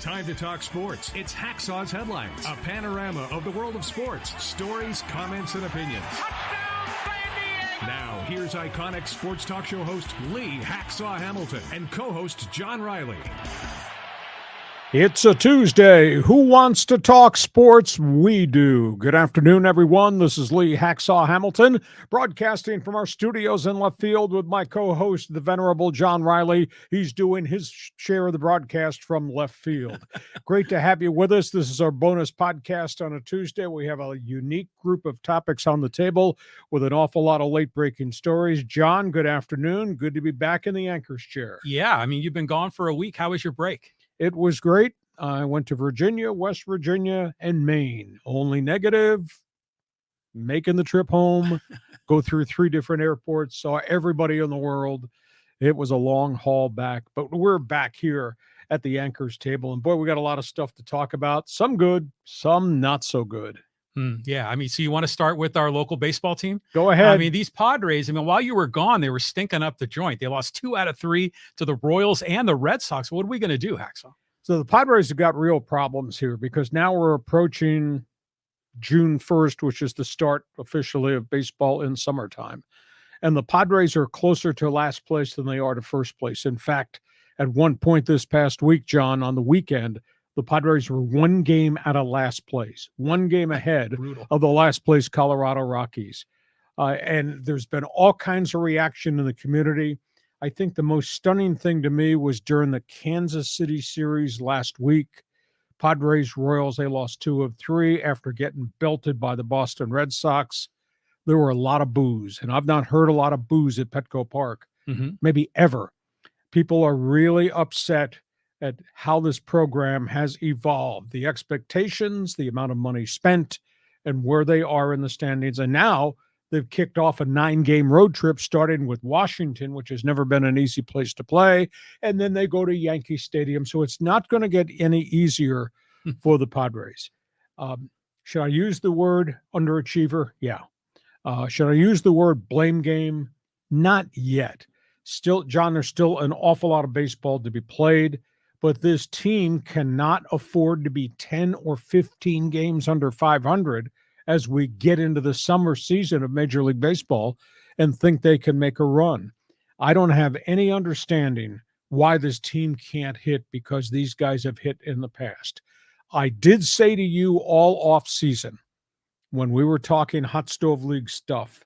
Time to talk sports. It's Hacksaw's Headlines, a panorama of the world of sports, stories, comments, and opinions. Now, here's iconic sports talk show host Lee Hacksaw Hamilton and co-host John Riley. It's a Tuesday. Who wants to talk sports? We do. Good afternoon, everyone. This is Lee Hacksaw Hamilton, broadcasting from our studios in left field with my co-host, the venerable John Riley. He's doing his share of the broadcast from left field. Great to have you with us. This is our bonus podcast on a Tuesday. We have a unique group of topics on the table with an awful lot of late-breaking stories. John, good afternoon. Good to be back in the anchor's chair. Yeah, I mean, you've been gone for a week. How was your break? It was great. I went to Virginia, West Virginia, and Maine. Only negative, making the trip home, go through 3 different airports, saw everybody in the world. It was a long haul back, but we're back here at the anchor's table. And boy, we got a lot of stuff to talk about. Some good, some not so good. Yeah, I mean, so you want to start with our local baseball team? Go ahead. I mean, these Padres, while you were gone, they were stinking up the joint. They lost 2 out of 3 to the Royals and the Red Sox. What are we going to do, Hacksaw? So the Padres have got real problems here because now we're approaching June 1st, which is the start officially of baseball in summertime. And the Padres are closer to last place than they are to first place. In fact, at one point this past week, John, on the weekend, the Padres were 1 game out of last place, 1 game ahead of the last place Colorado Rockies. And there's been all kinds of reaction in the community. I think the most stunning thing to me was during the Kansas City series last week. Padres Royals, they lost 2 of 3 after getting belted by the Boston Red Sox. There were a lot of boos, and I've not heard a lot of boos at Petco Park, maybe ever. People are really upset at how this program has evolved, the expectations, the amount of money spent, and where they are in the standings. And now they've kicked off a 9-game road trip, starting with Washington, which has never been an easy place to play. And then they go to Yankee Stadium. So it's not going to get any easier for the Padres. Should I use the word underachiever? Yeah. Should I use the word blame game? Not yet. Still, John, there's still an awful lot of baseball to be played. But this team cannot afford to be 10 or 15 games under 500 as we get into the summer season of Major League Baseball and think they can make a run. I don't have any understanding why this team can't hit because these guys have hit in the past. I did say to you all off season when we were talking Hot Stove League stuff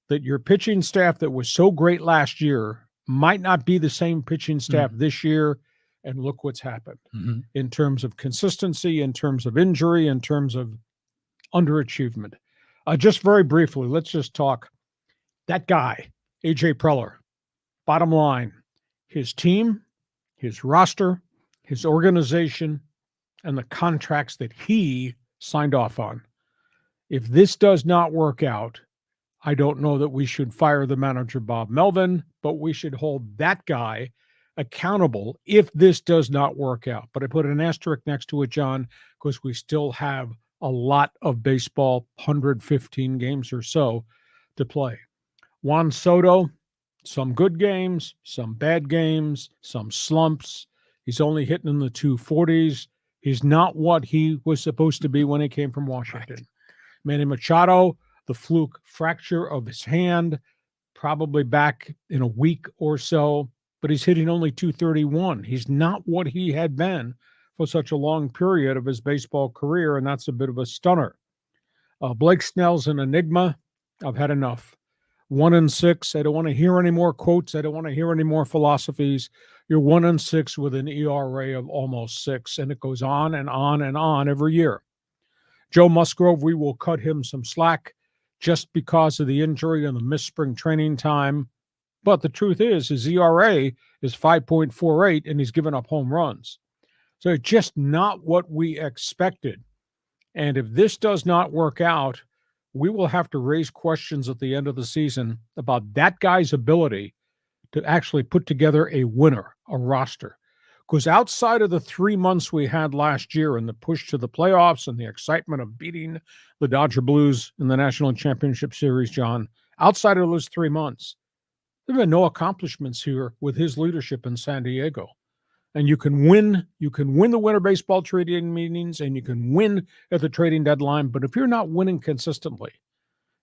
that your pitching staff that was so great last year might not be the same pitching staff this year. And look what's happened in terms of consistency, in terms of injury, in terms of underachievement. Just very briefly, let's just talk. That guy, A.J. Preller, bottom line, his team, his roster, his organization, and the contracts that he signed off on. If this does not work out, I don't know that we should fire the manager, Bob Melvin, but we should hold that guy accountable if this does not work out. But I put an asterisk next to it, John, because we still have a lot of baseball, 115 games or so to play. Juan Soto, some good games, some bad games, some slumps. He's only hitting in the 240s. He's not what he was supposed to be when he came from Washington. Right. Manny Machado, the fluke fracture of his hand, probably back in a week or so, but he's hitting only 231. He's not what he had been for such a long period of his baseball career, and that's a bit of a stunner. Blake Snell's an enigma. I've had enough. 1-6. I don't want to hear any more quotes. I don't want to hear any more philosophies. You're 1-6 with an ERA of almost 6, and it goes on and on and on every year. Joe Musgrove, we will cut him some slack just because of the injury and the missed spring training time. But the truth is, his ERA is 5.48, and he's given up home runs. So it's just not what we expected. And if this does not work out, we will have to raise questions at the end of the season about that guy's ability to actually put together a winner, a roster. Because outside of the 3 months we had last year and the push to the playoffs and the excitement of beating the Dodger Blues in the National Championship Series, John, outside of those 3 months, there have been no accomplishments here with his leadership in San Diego. And you can win the winter baseball trading meetings, and you can win at the trading deadline. But if you're not winning consistently,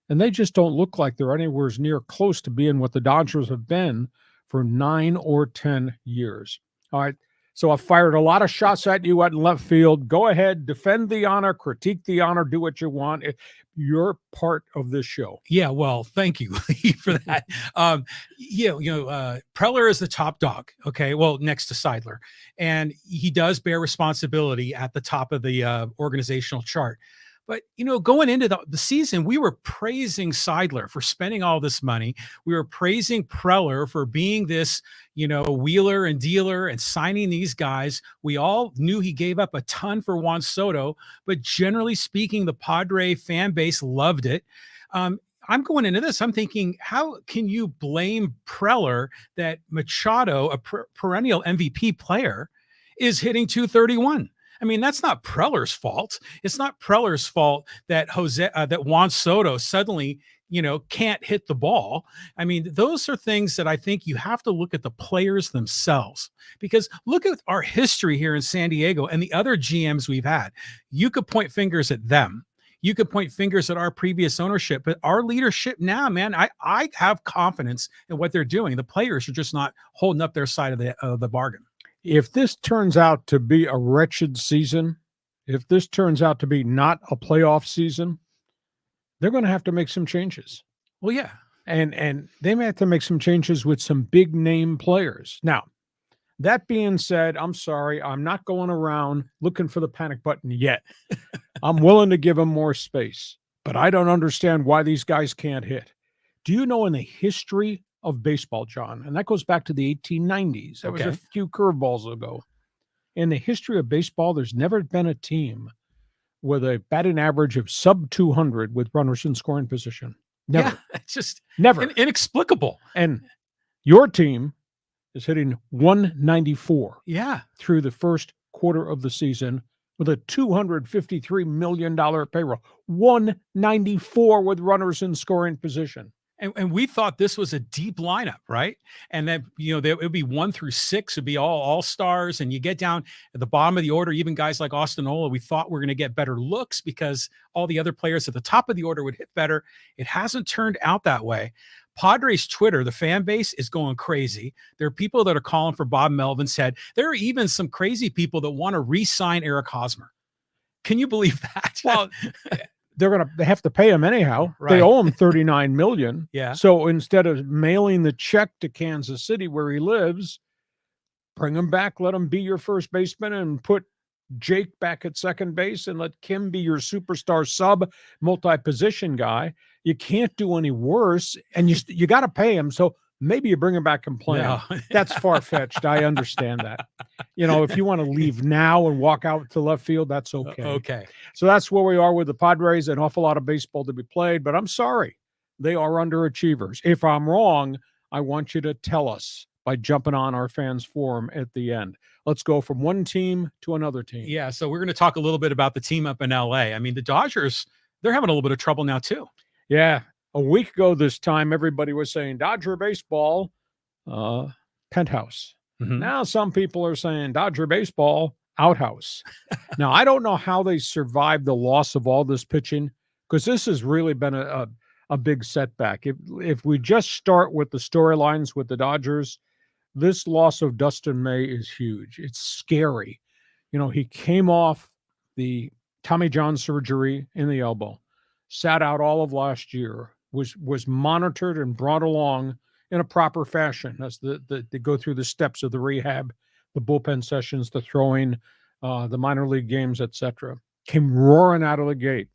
and they just don't look like they're anywhere near close to being what the Dodgers have been for 9 or 10 years. All right. So I fired a lot of shots at you out in left field. Go ahead, defend the honor, critique the honor, do what you want. You're part of this show. Yeah, well, thank you for that. Preller is the top dog. Okay, well, next to Seidler, and he does bear responsibility at the top of the organizational chart. But, going into the season, we were praising Seidler for spending all this money. We were praising Preller for being this, wheeler and dealer and signing these guys. We all knew he gave up a ton for Juan Soto, but generally speaking, the Padre fan base loved it. I'm going into this, I'm thinking, how can you blame Preller that Machado, a perennial MVP player, is hitting 231? I mean, that's not Preller's fault. It's not Preller's fault that that Juan Soto suddenly, can't hit the ball. I mean, those are things that I think you have to look at the players themselves, because look at our history here in San Diego and the other GMs we've had. You could point fingers at them. You could point fingers at our previous ownership, but our leadership now, man, I have confidence in what they're doing. The players are just not holding up their side of the bargain. If this turns out to be a wretched season, if this turns out to be not a playoff season, they're going to have to make some changes. Well, yeah. And they may have to make some changes with some big name players. Now, that being said, I'm sorry, I'm not going around looking for the panic button yet. I'm willing to give them more space, but I don't understand why these guys can't hit. Do you know in the history of baseball, John, and that goes back to the 1890s. That was a few curveballs ago. In the history of baseball, there's never been a team with a batting average of sub 200 with runners in scoring position. Never. Yeah, it's just never inexplicable. And your team is hitting 194. Yeah, through the first quarter of the season with a $253 million payroll. 194 with runners in scoring position. And we thought this was a deep lineup, right? And that, it would be 1 through 6 would be all stars. And you get down at the bottom of the order, even guys like Austin Ola, we thought we're going to get better looks because all the other players at the top of the order would hit better. It hasn't turned out that way. Padres Twitter, the fan base is going crazy. There are people that are calling for Bob Melvin's head. There are even some crazy people that want to re-sign Eric Hosmer. Can you believe that? Well, they have to pay him anyhow. Right. They owe him $39 million. Yeah. So instead of mailing the check to Kansas City where he lives, bring him back, let him be your first baseman, and put Jake back at second base and let Kim be your superstar sub multi-position guy. You can't do any worse, and you got to pay him. So maybe you bring him back and play him. That's far-fetched. I understand that. If you want to leave now and walk out to left field, that's okay. Okay. So that's where we are with the Padres. An awful lot of baseball to be played, but I'm sorry. They are underachievers. If I'm wrong, I want you to tell us by jumping on our fans forum at the end. Let's go from one team to another team. Yeah, so we're going to talk a little bit about the team up in LA. I mean, the Dodgers, they're having a little bit of trouble now too. Yeah. A week ago this time, everybody was saying Dodger baseball, penthouse. Mm-hmm. Now some people are saying Dodger baseball, outhouse. Now, I don't know how they survived the loss of all this pitching, because this has really been a big setback. If we just start with the storylines with the Dodgers, this loss of Dustin May is huge. It's scary. He came off the Tommy John surgery in the elbow, sat out all of last year, was monitored and brought along in a proper fashion as they go through the steps of the rehab, the bullpen sessions, the throwing, the minor league games, etc. Came roaring out of the gate.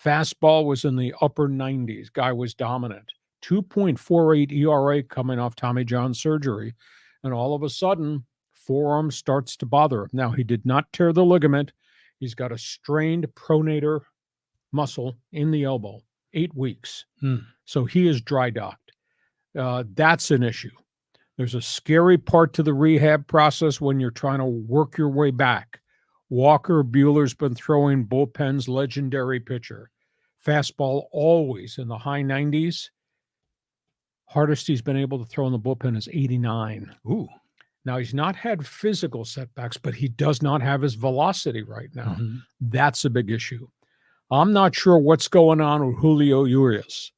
Fastball was in the upper 90s. Guy was dominant. 2.48 ERA coming off Tommy John surgery. And all of a sudden, forearm starts to bother him. Now, he did not tear the ligament. He's got a strained pronator muscle in the elbow. 8 weeks. So he is dry docked. That's an issue. There's a scary part to the rehab process when you're trying to work your way back. Walker Buehler's been throwing bullpens, legendary pitcher. Fastball always in the high 90s. Hardest he's been able to throw in the bullpen is 89. Ooh. Now, he's not had physical setbacks, but he does not have his velocity right now. Mhm. That's a big issue. I'm not sure what's going on with Julio Urias.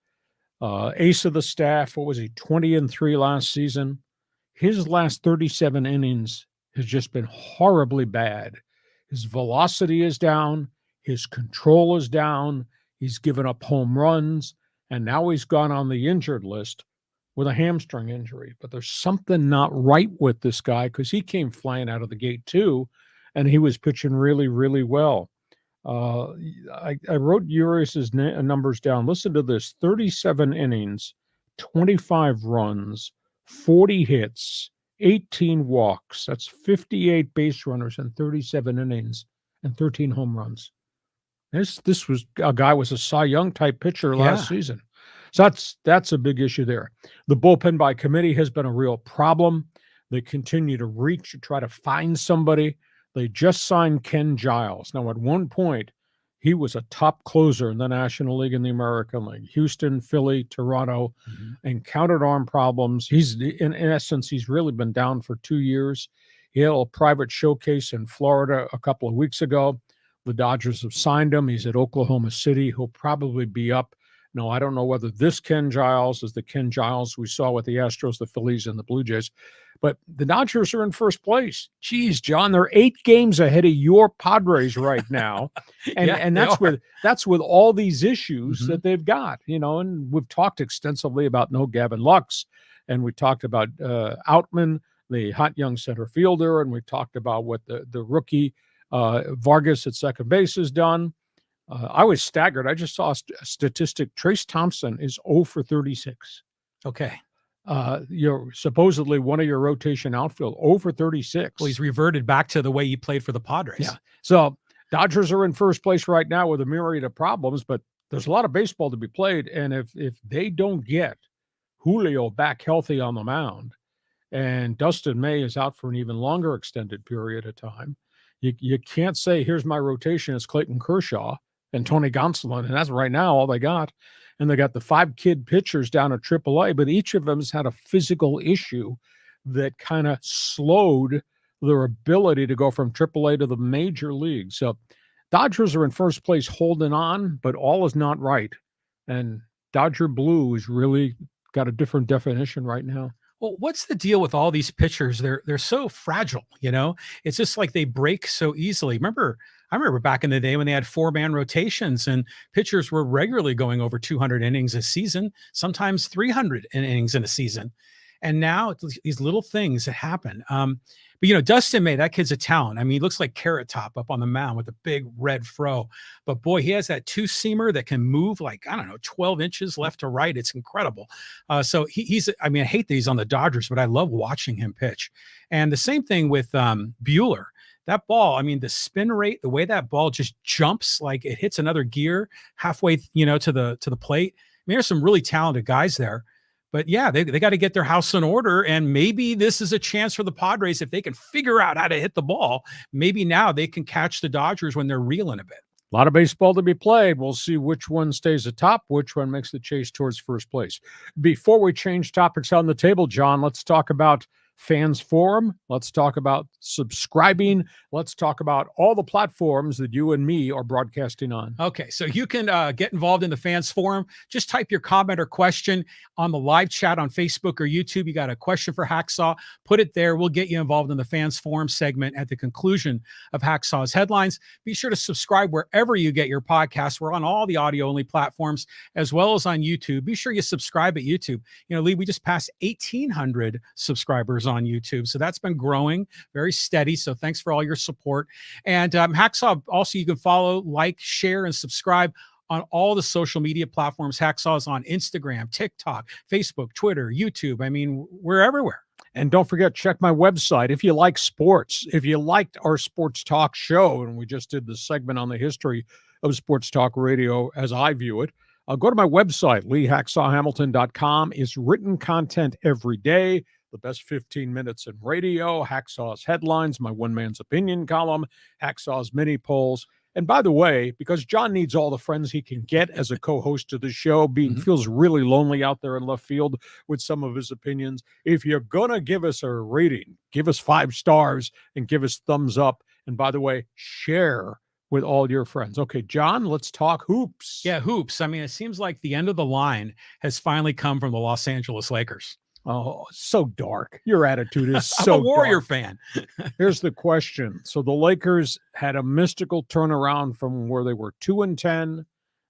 Ace of the staff, what was he, 20-3 last season? His last 37 innings has just been horribly bad. His velocity is down. His control is down. He's given up home runs. And now he's gone on the injured list with a hamstring injury. But there's something not right with this guy because he came flying out of the gate too, and he was pitching really, really well. I wrote Urias's numbers down. Listen to this: 37 innings, 25 runs, 40 hits, 18 walks. That's 58 base runners in 37 innings and 13 home runs. This was a guy was a Cy Young type pitcher last season. So that's a big issue there. The bullpen by committee has been a real problem. They continue to reach to try to find somebody. They just signed Ken Giles. Now, at one point, he was a top closer in the National League and the American League. Houston, Philly, Toronto, encountered arm problems. He's, in essence, he's really been down for 2 years. He had a private showcase in Florida a couple of weeks ago. The Dodgers have signed him. He's at Oklahoma City. He'll probably be up. No, I don't know whether this Ken Giles is the Ken Giles we saw with the Astros, the Phillies, and the Blue Jays. But the Dodgers are in first place. Geez, John, they're 8 games ahead of your Padres right now. And that's with all these issues that they've got, and we've talked extensively about no Gavin Lux, and we talked about Outman, the hot young center fielder, and we talked about what the rookie Vargas at second base has done. I was staggered. I just saw a statistic. Trace Thompson is 0 for 36. Okay. You're supposedly one of your rotation outfield, 0 for 36. Well, he's reverted back to the way he played for the Padres. Yeah. So Dodgers are in first place right now with a myriad of problems, but there's a lot of baseball to be played. And if they don't get Julio back healthy on the mound, and Dustin May is out for an even longer extended period of time, you can't say, here's my rotation, it's Clayton Kershaw and Tony Gonsolin, and that's right now all they got. And they got the 5 kid pitchers down at AAA, but each of them has had a physical issue that kind of slowed their ability to go from AAA to the major league. So Dodgers are in first place holding on, but all is not right. And Dodger Blue has really got a different definition right now. Well, what's the deal with all these pitchers? They're so fragile, It's just like they break so easily. I remember back in the day when they had 4-man rotations and pitchers were regularly going over 200 innings a season, sometimes 300 innings in a season. And now it's these little things that happen. But Dustin May, that kid's a talent. I mean, he looks like Carrot Top up on the mound with a big red fro. But boy, he has that 2-seamer that can move 12 inches left to right. It's incredible. So I hate that he's on the Dodgers, but I love watching him pitch. And the same thing with Buehler. That ball, the spin rate, the way that ball just jumps, like it hits another gear halfway, to the plate. There's some really talented guys there. But yeah, they got to get their house in order. And maybe this is a chance for the Padres if they can figure out how to hit the ball. Maybe now they can catch the Dodgers when they're reeling a bit. A lot of baseball to be played. We'll see which one stays atop, which one makes the chase towards first place. Before we change topics on the table, John, let's talk about Fans Forum. Let's talk about subscribing. Let's talk about all the platforms that you and me are broadcasting on. Okay, so you can get involved in the Fans Forum. Just type your comment or question on the live chat on Facebook or YouTube. You got a question for Hacksaw, put it there. We'll get you involved in the Fans Forum segment at the conclusion of Hacksaw's headlines. Be sure to subscribe wherever you get your podcasts. We're on all the audio-only platforms as well as on YouTube. Be sure you subscribe at YouTube. Lee, we just passed 1,800 subscribers on YouTube. So that's been growing very steady. So thanks for all your support. And Hacksaw, also you can follow, like, share, and subscribe on all the social media platforms. Hacksaw is on Instagram, TikTok, Facebook, Twitter, YouTube. We're everywhere. And don't forget, check my website. If you like sports, if you liked our sports talk show, and we just did the segment on the history of sports talk radio as I view it, go to my website, leehacksawhamilton.com. It's written content every day. The best 15 minutes in radio, Hacksaw's headlines, my one man's opinion column, Hacksaw's mini polls. And by the way, because John needs all the friends he can get as a co-host of the show, feels really lonely out there in left field with some of his opinions. If you're going to give us a rating, give us 5 stars and give us thumbs up. And by the way, share with all your friends. Okay, John, let's talk hoops. Yeah, hoops. I mean, it seems like the end of the line has finally come from the Los Angeles Lakers. Oh, so dark. Your attitude is so I'm a Warrior dark. fan. Here's the question. So the Lakers had a mystical turnaround from where they were 2-10.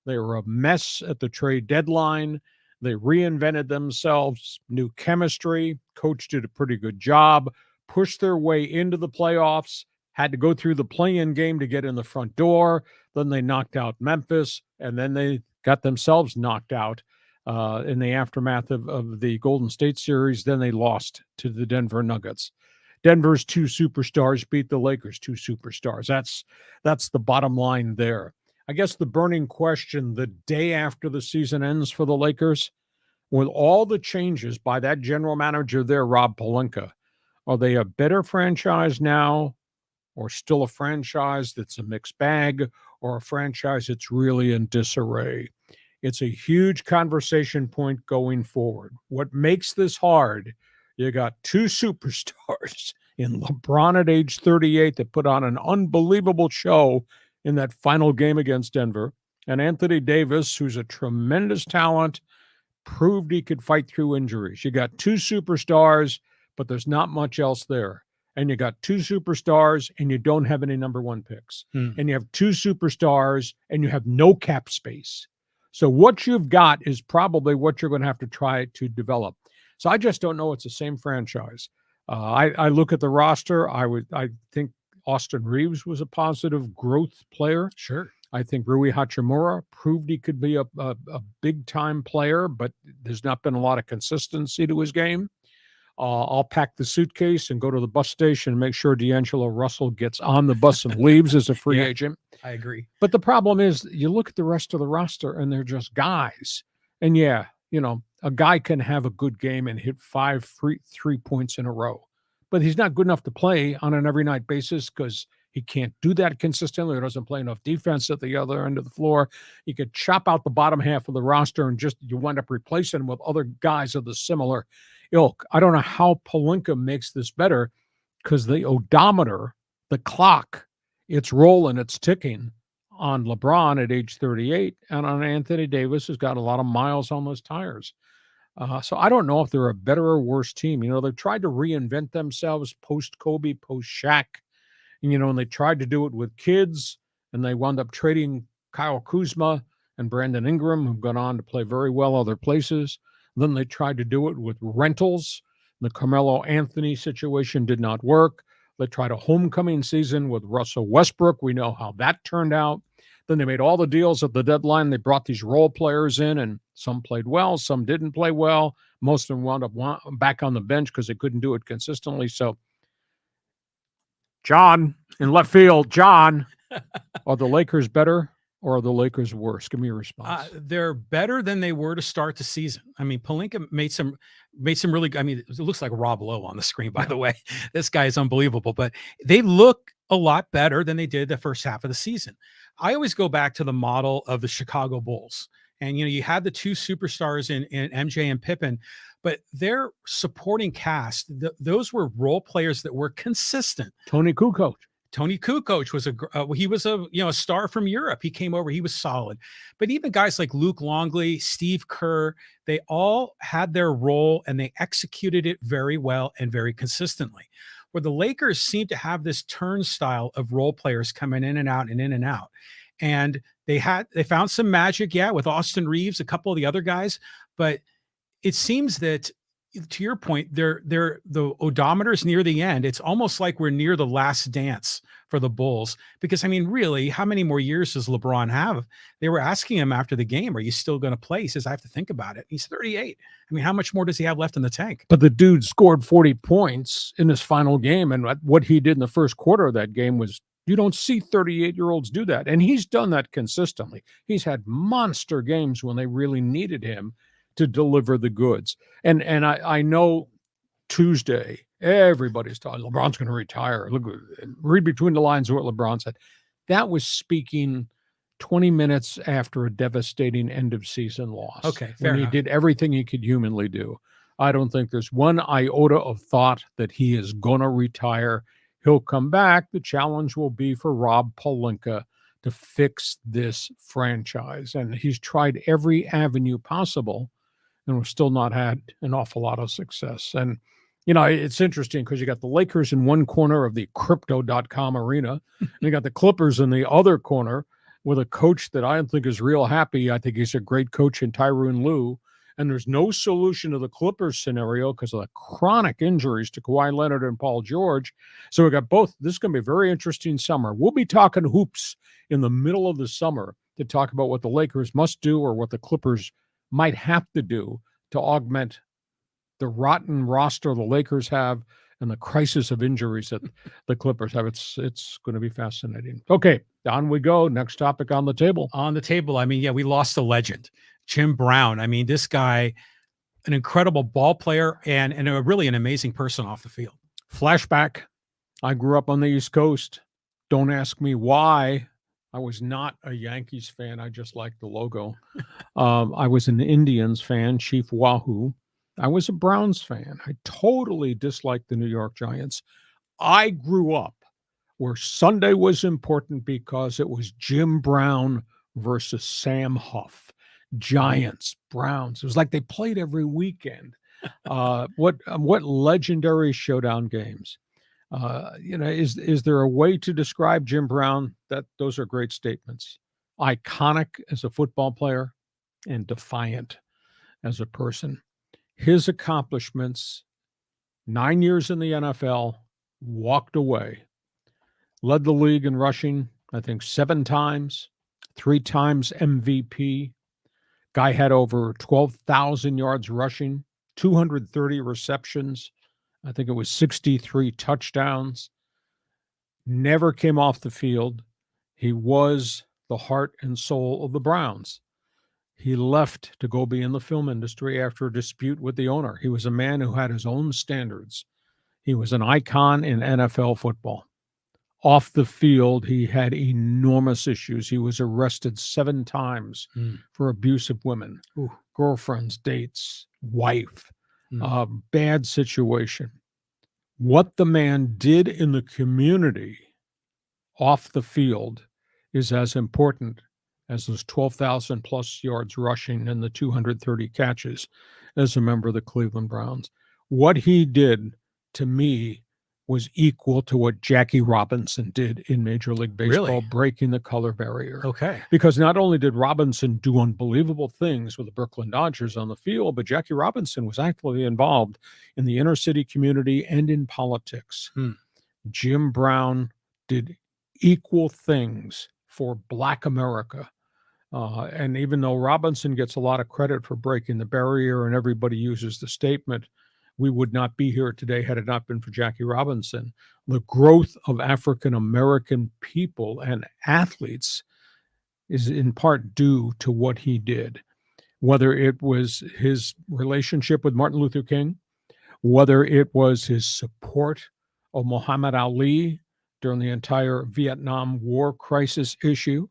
They were a mess at the trade deadline. They reinvented themselves, new chemistry. Coach did a pretty good job, pushed their way into the playoffs, had to go through the play-in game to get in the front door. Then they knocked out Memphis, and then they got themselves knocked out in the aftermath of the Golden State series. Then they lost to the Denver Nuggets. Denver's 2 superstars beat the Lakers' 2 superstars. That's the bottom line there. I guess the burning question the day after the season ends for the Lakers, with all the changes by that general manager there, Rob Pelinka, are they a better franchise now, or still a franchise that's a mixed bag, or a franchise that's really in disarray? It's a huge conversation point going forward. What makes this hard, you got 2 superstars in LeBron at age 38 that put on an unbelievable show in that final game against Denver, and Anthony Davis, who's a tremendous talent, proved he could fight through injuries. You got 2 superstars, but there's not much else there. And you got 2 superstars, and you don't have any number 1 picks. And you have 2 superstars, and you have no cap space. So what you've got is probably what you're going to have to try to develop. So I just don't know it's the same franchise. I look at the roster. I think Austin Reeves was a positive growth player. Sure. I think Rui Hachimura proved he could be a big-time player, but there's not been a lot of consistency to his game. I'll pack the suitcase and go to the bus station and make sure D'Angelo Russell gets on the bus and leaves as a free agent. I agree. But the problem is you look at the rest of the roster and they're just guys. And yeah, a guy can have a good game and hit 5 three points in a row, but he's not good enough to play on an every night basis because he can't do that consistently. He doesn't play enough defense at the other end of the floor. You could chop out the bottom half of the roster and you wind up replacing him with other guys of the similar ilk. I don't know how Pelinka makes this better because the odometer, the clock, it's rolling, it's ticking on LeBron at age 38 and on Anthony Davis, who's got a lot of miles on those tires. So I don't know if they're a better or worse team. They've tried to reinvent themselves post-Kobe, post-Shaq, and they tried to do it with kids, and they wound up trading Kyle Kuzma and Brandon Ingram, who've gone on to play very well other places. Then they tried to do it with rentals. The Carmelo Anthony situation did not work. They tried a homecoming season with Russell Westbrook. We know how that turned out. Then they made all the deals at the deadline. They brought these role players in, and some played well, some didn't play well. Most of them wound up back on the bench because they couldn't do it consistently. So, John, in left field, John, are the Lakers better or are the Lakers worse? Give me a response. They're better than they were to start the season. I mean, Pelinka made some really, it looks like Rob Lowe on the screen, by the way. This guy is unbelievable, but they look a lot better than they did the first half of the season. I always go back to the model of the Chicago Bulls. And, you had the 2 superstars in MJ and Pippen, but their supporting cast, those were role players that were consistent. Tony Kukoc. Tony Kukoc was he was a star from Europe. He came over, he was solid. But even guys like Luke Longley, Steve Kerr, they all had their role and they executed it very well and very consistently. Where the Lakers seem to have this turnstile of role players coming in and out and in and out. And they found some magic, with Austin Reeves, a couple of the other guys, but it seems that, to your point, the odometer's near the end. It's almost like we're near the last dance for the Bulls because, really, how many more years does LeBron have? They were asking him after the game, are you still going to play? He says, I have to think about it. He's 38. How much more does he have left in the tank? But the dude scored 40 points in his final game, and what he did in the first quarter of that game was, you don't see 38-year-olds do that. And he's done that consistently. He's had monster games when they really needed him to deliver the goods. And I know Tuesday, everybody's talking, LeBron's going to retire. Look, read between the lines of what LeBron said. that was speaking 20 minutes after a devastating end of season loss. Okay, fair when enough. he did everything he could humanly do. I don't think there's one iota of thought that he is going to retire. He'll come back. The challenge will be for Rob Pelinka to fix this franchise. And he's tried every avenue possible, and we've still not had an awful lot of success. And, you know, it's interesting because you got the Lakers in one corner of the crypto.com arena, and you got the Clippers in the other corner with a coach that I don't think is real happy. I think he's a great coach in Tyronn Lue. And there's no solution to the Clippers scenario because of the chronic injuries to Kawhi Leonard and Paul George. So we got both. This is going to be a very interesting summer. We'll be talking hoops in the middle of the summer to talk about what the Lakers must do or what the Clippers might have to do to augment the rotten roster the Lakers have and the crisis of injuries that the Clippers have. It's going to be fascinating. Okay, on we go. Next topic on the table. On the table, I mean, yeah, we lost a legend, Jim Brown. I mean, this guy, an incredible ball player and really an amazing person off the field. Flashback. I grew up on the East Coast. Don't ask me why. I was not a Yankees fan. I just liked the logo. I was an Indians fan, Chief Wahoo. I was a Browns fan. I totally disliked the New York Giants. I grew up where Sunday was important because it was Jim Brown versus Sam Huff. Giants, Browns. It was like they played every weekend. What legendary showdown games. Is there a way to describe Jim Brown? Those are great statements. Iconic as a football player and defiant as a person. His accomplishments, 9 years in the NFL, walked away. Led the league in rushing, I think 7 times, 3 times MVP. Guy had over 12,000 yards rushing, 230 receptions. I think it was 63 touchdowns. Never came off the field. He was the heart and soul of the Browns. He left to go be in the film industry after a dispute with the owner. He was a man who had his own standards. He was an icon in NFL football. Off the field, he had enormous issues. He was arrested 7 times for abuse of women, girlfriends, dates, wife, bad situation. What the man did in the community off the field is as important as those 12,000 plus yards rushing and the 230 catches as a member of the Cleveland Browns. What he did, to me, was equal to what Jackie Robinson did in Major League Baseball, Really? breaking the color barrier. Okay. Because not only did Robinson do unbelievable things with the Brooklyn Dodgers on the field, but Jackie Robinson was actively involved in the inner city community and in politics. Jim Brown did equal things for Black America. And even though Robinson gets a lot of credit for breaking the barrier and everybody uses the statement, we would not be here today had it not been for Jackie Robinson. The growth of African-American people and athletes is in part due to what he did, whether it was his relationship with Martin Luther King, whether it was his support of Muhammad Ali during the entire Vietnam War crisis issue,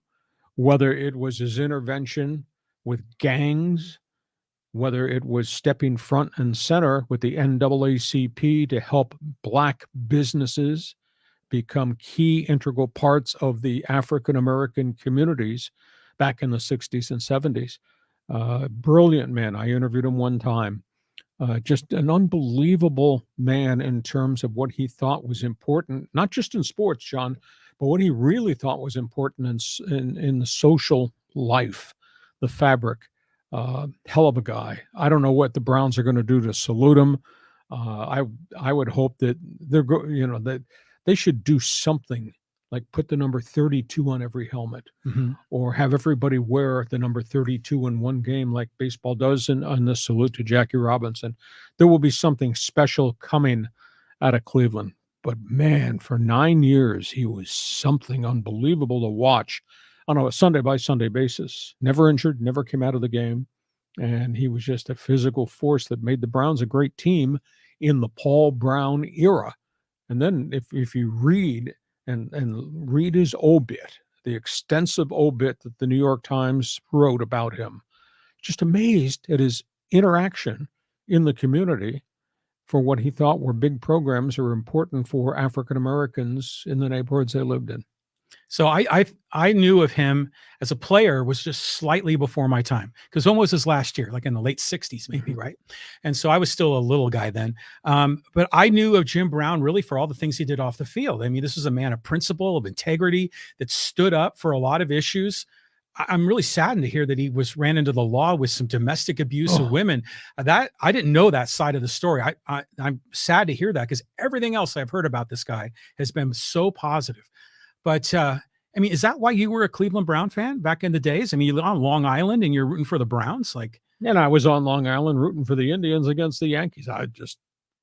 whether it was his intervention with gangs, whether it was stepping front and center with the NAACP to help Black businesses become key integral parts of the African-American communities back in the 60s and 70s. Brilliant man. I interviewed him one time. Just an unbelievable man in terms of what he thought was important, not just in sports, John, but what he really thought was important in the social life, the fabric. Hell of a guy. I don't know what the Browns are going to do to salute him. I would hope that that they should do something like put the number 32 on every helmet, or have everybody wear the number 32 in one game like baseball does on the salute to Jackie Robinson. There will be something special coming out of Cleveland. But man, for 9 years, he was something unbelievable to watch on a Sunday-by-Sunday basis. Never injured, never came out of the game. And he was just a physical force that made the Browns a great team in the Paul Brown era. And then if you read and read his obit, the extensive obit that the New York Times wrote about him. Just amazed at his interaction in the community for what he thought were big programs or important for African Americans in the neighborhoods they lived in. So I knew of him as a player was just slightly before my time, because when was his last year? Like in the late 60s, maybe, right? And so I was still a little guy then. But I knew of Jim Brown really for all the things he did off the field. I mean, this was a man of principle, of integrity, that stood up for a lot of issues. I'm really saddened to hear that he ran into the law with some domestic abuse of women. That I didn't know that side of the story. I'm sad to hear that, because everything else I've heard about this guy has been so positive. But I mean, is that why you were a Cleveland Brown fan back in the days? I mean, you live on Long Island and you're rooting for the Browns, like. And I was on Long Island rooting for the Indians against the Yankees.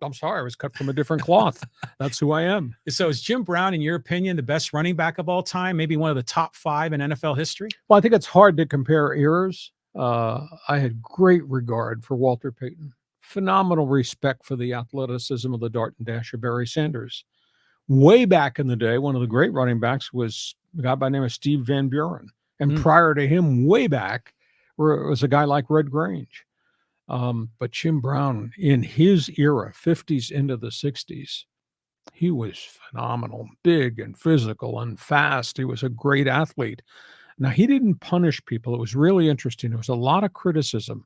I'm sorry, I was cut from a different cloth. That's who I am. So is Jim Brown, in your opinion, the best running back of all time? Maybe one of the top 5 in NFL history? Well, I think it's hard to compare eras. I had great regard for Walter Payton, phenomenal respect for the athleticism of the dart and dash of Barry Sanders. Way back in the day, one of the great running backs was a guy by the name of Steve Van Buren. And prior to him, way back, was a guy like Red Grange. But Jim Brown, in his era, 50s into the 60s, he was phenomenal, big and physical and fast. He was a great athlete. Now, he didn't punish people. It was really interesting. There was a lot of criticism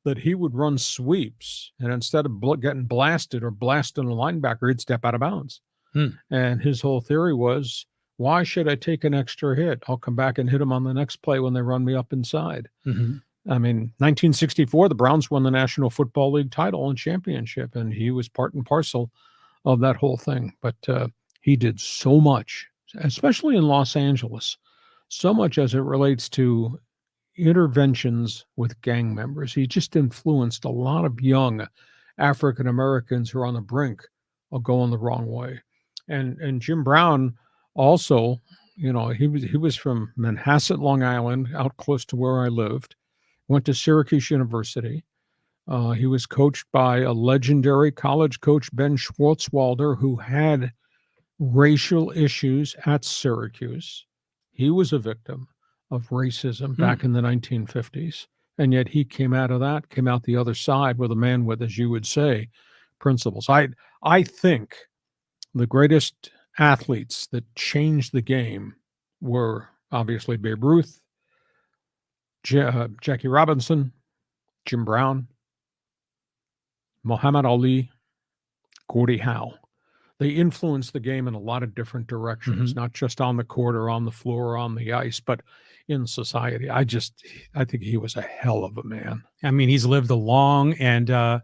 that he would run sweeps, and instead of getting blasted or blasting a linebacker, he'd step out of bounds. And his whole theory was, why should I take an extra hit? I'll come back and hit him on the next play when they run me up inside. I mean, 1964, the Browns won the National Football League title and championship, and he was part and parcel of that whole thing. But he did so much, especially in Los Angeles, so much as it relates to interventions with gang members. He just influenced a lot of young African Americans who are on the brink of going the wrong way. And Jim Brown also, you know, he was from Manhasset, Long Island, out close to where I lived. Went to Syracuse University. He was coached by a legendary college coach, Ben Schwartzwalder, who had racial issues at Syracuse. He was a victim of racism back in the 1950s. And yet he came out the other side with a man with, as you would say, principles. I think the greatest athletes that changed the game were obviously Babe Ruth, Jackie Robinson, Jim Brown, Muhammad Ali, Gordie Howe. They influenced the game in a lot of different directions, not just on the court or on the floor or on the ice, but in society. I think he was a hell of a man. I mean, he's lived a long and a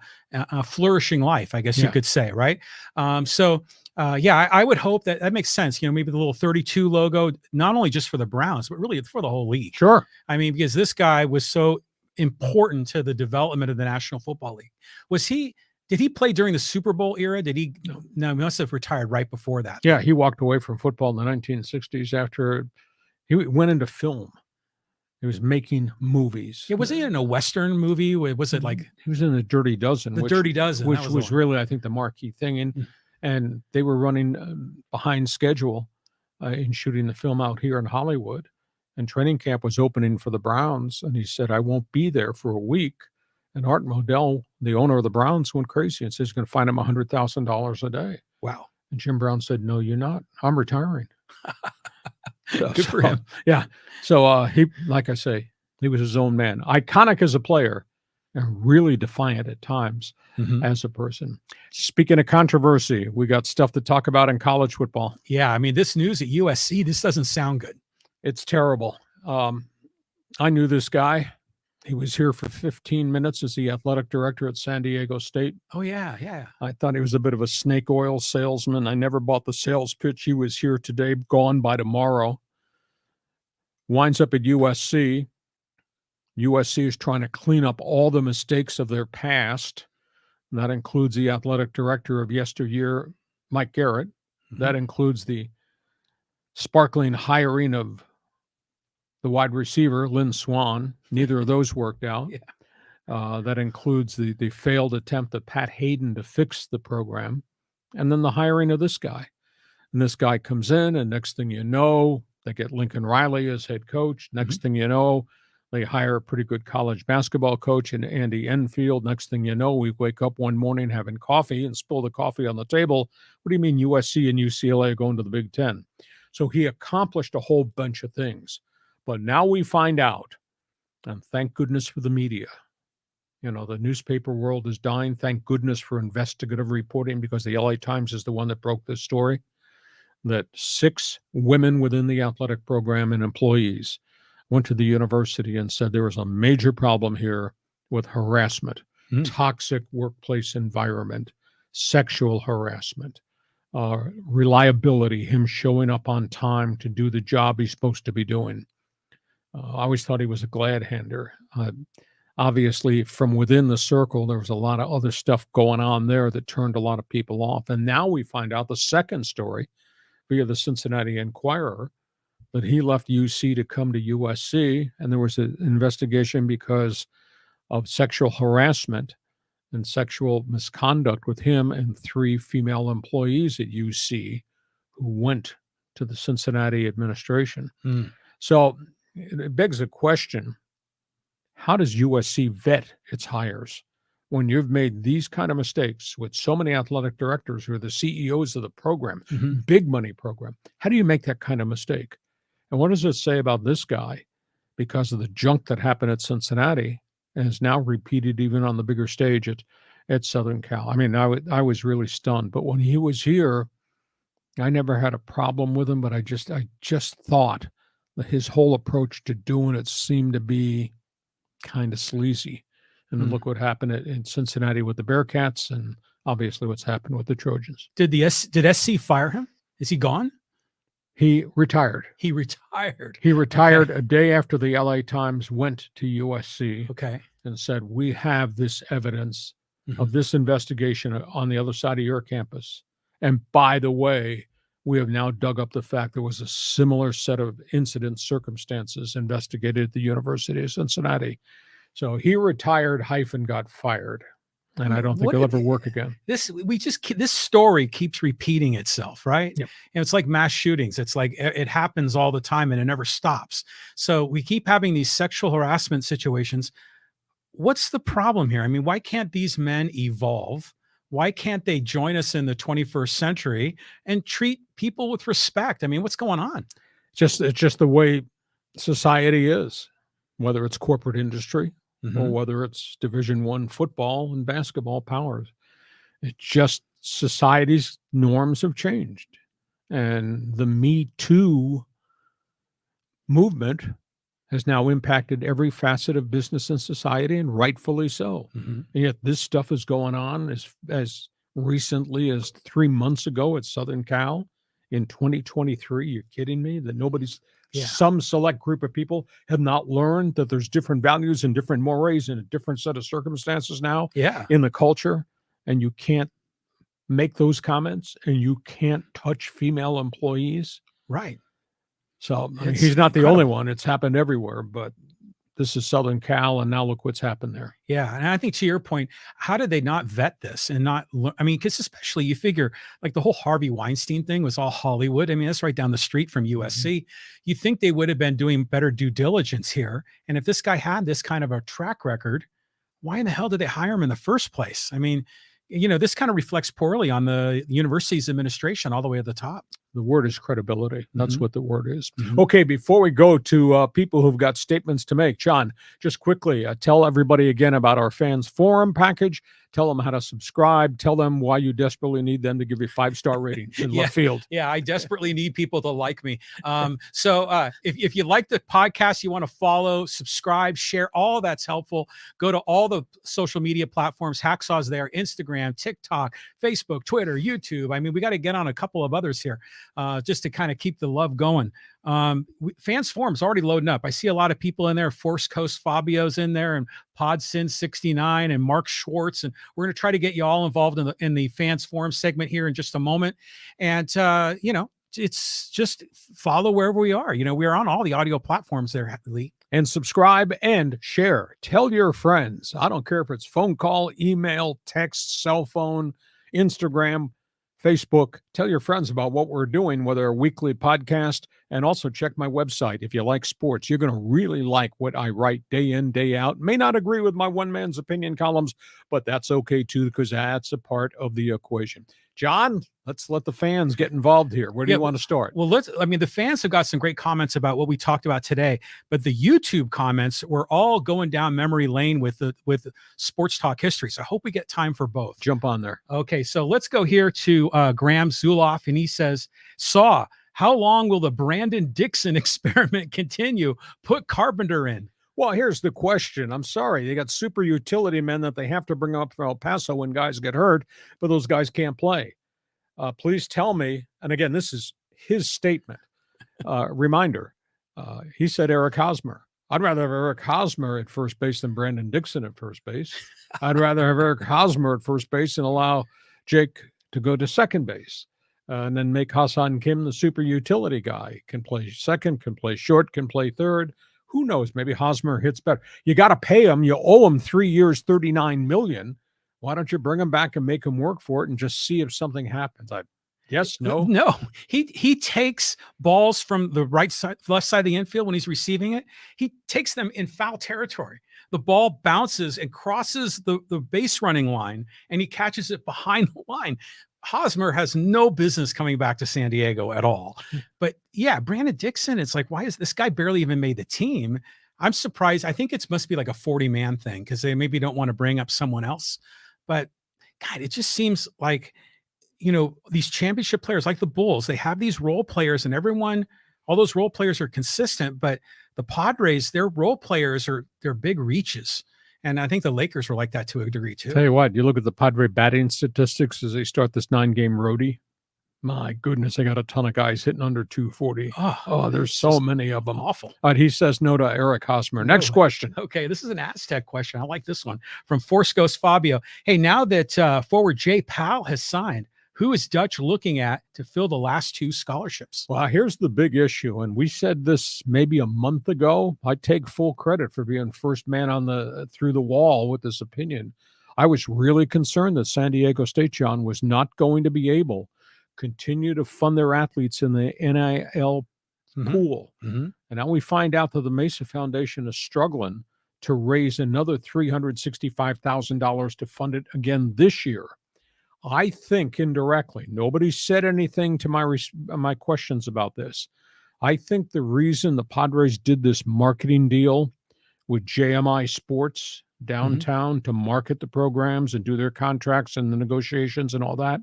flourishing life, I guess you could say, right? I would hope that makes sense. You know, maybe the little 32 logo, not only just for the Browns, but really for the whole league. Sure. I mean, because this guy was so important to the development of the National Football League. Did he play during the Super Bowl era? No, he must have retired right before that. Yeah, he walked away from football in the 1960s after he went into film. He was making movies. Yeah, was he in a Western movie? Was it like he was in the Dirty Dozen? Dirty Dozen, which was really, I think, the marquee thing. And they were running behind schedule in shooting the film out here in Hollywood. And training camp was opening for the Browns, and he said, "I won't be there for a week." And Art Modell, the owner of the Browns, went crazy and says he's going to find him $100,000 a day. Wow. And Jim Brown said, "No, you're not. I'm retiring." Good for him. Yeah. So he, like I say, he was his own man. Iconic as a player and really defiant at times as a person. Speaking of controversy, we got stuff to talk about in college football. Yeah. I mean, this news at USC, this doesn't sound good. It's terrible. I knew this guy. He was here for 15 minutes as the athletic director at San Diego State. Oh, yeah, yeah. I thought he was a bit of a snake oil salesman. I never bought the sales pitch. He was here today, gone by tomorrow. Winds up at USC. USC is trying to clean up all the mistakes of their past. And that includes the athletic director of yesteryear, Mike Garrett. That includes the sparkling hiring of the wide receiver, Lynn Swann. Neither of those worked out. That includes the failed attempt of Pat Hayden to fix the program. And then the hiring of this guy. And this guy comes in, and next thing you know, They get Lincoln Riley as head coach. Next thing you know, they hire a pretty good college basketball coach in Andy Enfield. Next thing you know, we wake up one morning having coffee and spill the coffee on the table. What do you mean USC and UCLA are going to the Big Ten? So he accomplished a whole bunch of things. But now we find out, and thank goodness for the media. You know, the newspaper world is dying. Thank goodness for investigative reporting, because the LA Times is the one that broke this story, that 6 women within the athletic program and employees went to the university and said there was a major problem here with harassment, toxic workplace environment, sexual harassment, reliability, him showing up on time to do the job he's supposed to be doing. I always thought he was a glad hander. Obviously, from within the circle, there was a lot of other stuff going on there that turned a lot of people off. And now we find out the second story via the Cincinnati Enquirer that he left UC to come to USC, and there was an investigation because of sexual harassment and sexual misconduct with him and 3 female employees at UC who went to the Cincinnati administration. So it begs a question: how does USC vet its hires when you've made these kind of mistakes with so many athletic directors who are the CEOs of the program, big money program? How do you make that kind of mistake? And what does it say about this guy because of the junk that happened at Cincinnati and is now repeated even on the bigger stage at Southern Cal? I mean, I was really stunned. But when he was here, I never had a problem with him, but I just thought that his whole approach to doing it seemed to be kind of sleazy. And then look what happened in Cincinnati with the Bearcats, and obviously what's happened with the Trojans. Did SC fire him? Is he gone? He retired. He retired. He retired a day after the LA Times went to USC and said, we have this evidence of this investigation on the other side of your campus. And by the way, we have now dug up the fact there was a similar set of incident circumstances investigated at the University of Cincinnati. So he retired - got fired. And I don't think he'll ever work again. This story keeps repeating itself, right? Yep. And it's like mass shootings. It's like it happens all the time and it never stops. So we keep having these sexual harassment situations. What's the problem here? I mean, why can't these men evolve? Why can't they join us in the 21st century and treat people with respect? I mean, what's going on? It's just the way society is, whether it's corporate industry, or whether it's Division I football and basketball powers. It's just society's norms have changed. And the Me Too movement has now impacted every facet of business and society, and rightfully so. And yet this stuff is going on as recently as 3 months ago at Southern Cal in 2023. You're kidding me? That nobody's... Some select group of people have not learned that there's different values and different mores and a different set of circumstances now in the culture. And you can't make those comments, and you can't touch female employees. Right. So I mean, he's not the only one. It's happened everywhere, but this is Southern Cal, and now look what's happened there. Yeah. And I think to your point, how did they not vet this and not learn? I mean, because especially you figure like the whole Harvey Weinstein thing was all Hollywood. I mean, that's right down the street from USC. You think they would have been doing better due diligence here. And if this guy had this kind of a track record, why in the hell did they hire him in the first place? I mean, you know, this kind of reflects poorly on the university's administration all the way to the top. The word is credibility. That's what the word is. Okay, before we go to people who've got statements to make, John, just quickly tell everybody again about our fans forum package. Tell them how to subscribe. Tell them why you desperately need them to give you 5-star ratings in left field. Yeah, I desperately need people to like me. So if you like the podcast, you want to follow, subscribe, share, all that's helpful. Go to all the social media platforms. Hacksaw's there, Instagram, TikTok, Facebook, Twitter, YouTube. I mean, we got to get on a couple of others here just to kind of keep the love going. Fans forum's already loading up. I see a lot of people in there. Force Coast Fabio's in there, and Podsin 69 and Mark Schwartz. And we're going to try to get you all involved in the fans forum segment here in just a moment. And, you know, it's just follow wherever we are. You know, we are on all the audio platforms there, Lee. And subscribe and share. Tell your friends. I don't care if it's phone call, email, text, cell phone, Instagram. Facebook. Tell your friends about what we're doing, whether a weekly podcast, and also check my website. If you like sports, you're going to really like what I write day in, day out. May not agree with my one man's opinion columns, but that's okay too, because that's a part of the equation. John, let's let the fans get involved here. Where do you want to start? Well, the fans have got some great comments about what we talked about today, but the YouTube comments were all going down memory lane with sports talk history. So I hope we get time for both. Jump on there. Okay, so let's go here to Graham Zuloff, and he says, how long will the Brandon Dixon experiment continue? Put Carpenter in. Well, here's the question. I'm sorry. They got super utility men that they have to bring up from El Paso when guys get hurt, but those guys can't play. Please tell me, and again, this is his statement. Reminder, he said Eric Hosmer. I'd rather have Eric Hosmer at first base than Brandon Dixon at first base. I'd rather have Eric Hosmer at first base and allow Jake to go to second base. And then make Hassan Kim the super utility guy. Can play second, can play short, can play third. Who knows? Maybe Hosmer hits better. You got to pay him. You owe him 3 years, $39 million. Why don't you bring him back and make him work for it and just see if something happens? Yes, no. No. He takes balls from the right side, left side of the infield when he's receiving it. He takes them in foul territory. The ball bounces and crosses the base running line, and he catches it behind the line. Hosmer has no business coming back to San Diego at all. But yeah, Brandon Dixon, it's like, why is this guy barely even made the team? I'm surprised. I think it must be like a 40-man thing because they maybe don't want to bring up someone else. But God, it just seems like, these championship players like the Bulls, they have these role players and all those role players are consistent, but the Padres, their role players they're big reaches. And I think the Lakers were like that to a degree too. Tell you what, you look at the Padre batting statistics as they start this 9-game roadie. My goodness, they got a ton of guys hitting under 240. Oh, there's so many of them. Awful. All right, he says no to Eric Hosmer. Next question. Okay, this is an Aztec question. I like this one from Force Ghost Fabio. Hey, now that forward Jay Powell has signed, who is Dutch looking at to fill the last 2 scholarships? Well, here's the big issue, and we said this maybe a month ago. I take full credit for being first man through the wall with this opinion. I was really concerned that San Diego State, John, was not going to be able to continue to fund their athletes in the NIL pool. Mm-hmm. And now we find out that the Mesa Foundation is struggling to raise another $365,000 to fund it again this year. I think indirectly, nobody said anything to my questions about this. I think the reason the Padres did this marketing deal with JMI Sports downtown to market the programs and do their contracts and the negotiations and all that,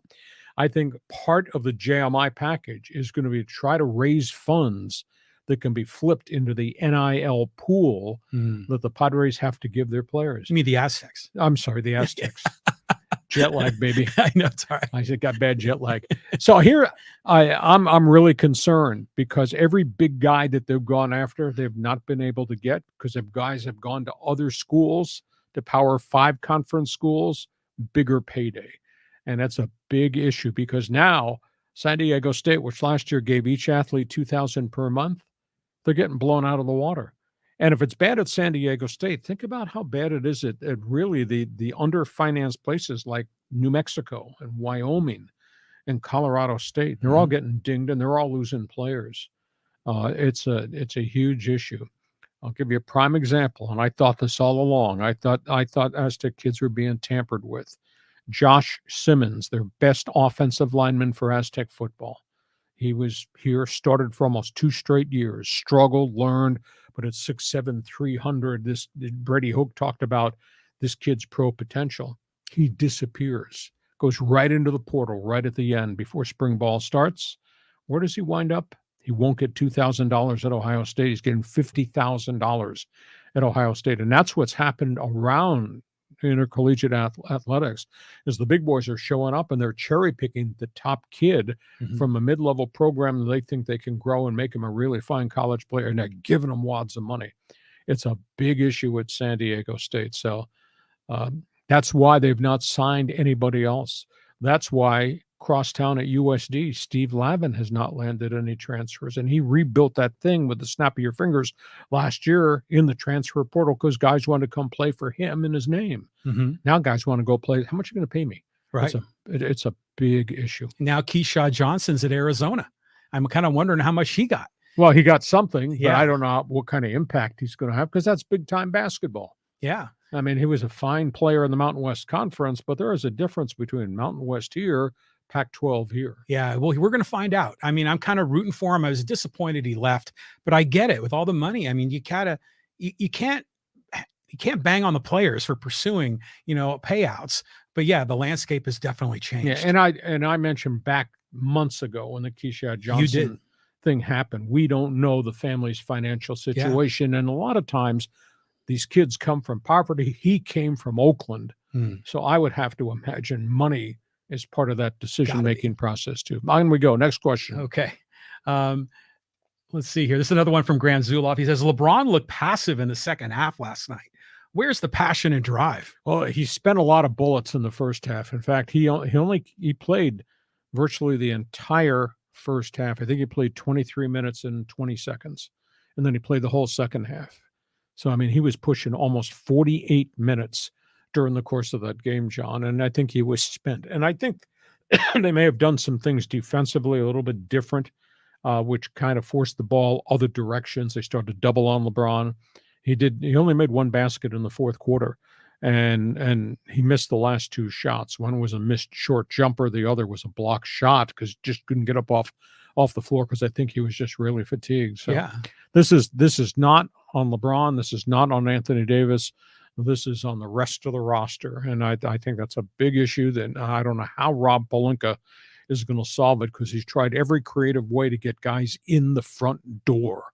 I think part of the JMI package is going to be to try to raise funds that can be flipped into the NIL pool that the Padres have to give their players. You mean the Aztecs? I'm sorry, the Aztecs. Jet lag, baby. I know, it's all right. I just got bad jet lag. So here, I'm really concerned because every big guy that they've gone after, they've not been able to get because if guys have gone to other schools, to Power 5 conference schools, bigger payday. And that's a big issue because now San Diego State, which last year gave each athlete $2,000 per month, they're getting blown out of the water. And if it's bad at San Diego State, think about how bad it is at really the under-financed places like New Mexico and Wyoming and Colorado State. They're all getting dinged and they're all losing players. It's a huge issue. I'll give you a prime example, and I thought this all along. I thought Aztec kids were being tampered with. Josh Simmons, their best offensive lineman for Aztec football. He was here, started for almost 2 straight years, struggled, learned, but at 6'7", 300, this Brady Hoke talked about this kid's pro potential. He disappears, goes right into the portal right at the end before spring ball starts. Where does he wind up? He won't get $2,000 at Ohio State. He's getting $50,000 at Ohio State. And that's what's happened around intercollegiate athletics is the big boys are showing up and they're cherry picking the top kid from a mid-level program that they think they can grow and make him a really fine college player, and they're giving them wads of money. It's a big issue at San Diego State. So that's why they've not signed anybody else. That's why crosstown at USD, Steve Lavin has not landed any transfers, and he rebuilt that thing with the snap of your fingers last year in the transfer portal because guys wanted to come play for him in his name. Now guys want to go play. How much are you going to pay me? Right. It's a big issue. Now Keyshawn Johnson's at Arizona. I'm kind of wondering how much he got. Well, he got something, but I Yeah. don't know what kind of impact he's going to have because that's big time basketball. Yeah. I mean, he was a fine player in the Mountain West Conference, but there is a difference between Mountain West here, Pac-12 here. Yeah. Well, we're going to find out. I mean, I'm kind of rooting for him. I was disappointed he left, but I get it with all the money. I mean, you can't bang on the players for pursuing, payouts. But yeah, the landscape has definitely changed. Yeah, and I mentioned back months ago when the Keyshawn Johnson thing happened, we don't know the family's financial situation. And a lot of times these kids come from poverty. He came from Oakland. So I would have to imagine money is part of that decision-making process too. On we go. Next question. Okay. Let's see here. This is another one from Grant Zuloff. He says, LeBron looked passive in the second half last night. Where's the passion and drive? Well, he spent a lot of bullets in the first half. In fact, he played virtually the entire first half. I think he played 23 minutes and 20 seconds, and then he played the whole second half. So, I mean, he was pushing almost 48 minutes during the course of that game, John, and I think he was spent. And I think they may have done some things defensively a little bit different, which kind of forced the ball other directions. They started to double on LeBron. He only made one basket in the fourth quarter, and he missed the last two shots. One was a missed short jumper. The other was a blocked shot because just couldn't get up off the floor because I think he was just really fatigued. So yeah, this is not on LeBron. This is not on Anthony Davis. This is on the rest of the roster, and I think that's a big issue that I don't know how Rob Pelinka is going to solve it because he's tried every creative way to get guys in the front door.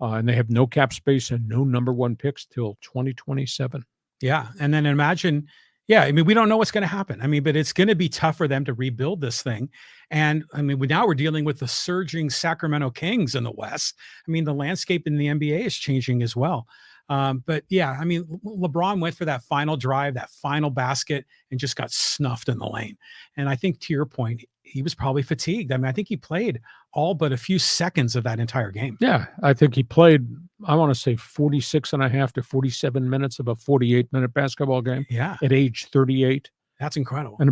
And they have no cap space and no number one picks till 2027. Yeah. And then imagine, I mean, we don't know what's going to happen. I mean, but it's going to be tough for them to rebuild this thing. And I mean, now we're dealing with the surging Sacramento Kings in the West. I mean, the landscape in the NBA is changing as well. But yeah, I mean, LeBron went for that final drive, that final basket, and just got snuffed in the lane. And I think to your point, he was probably fatigued. I mean, I think he played all but a few seconds of that entire game. Yeah, I think he played, I want to say 46 and a half to 47 minutes of a 48-minute basketball game. Yeah. At age 38. That's incredible. And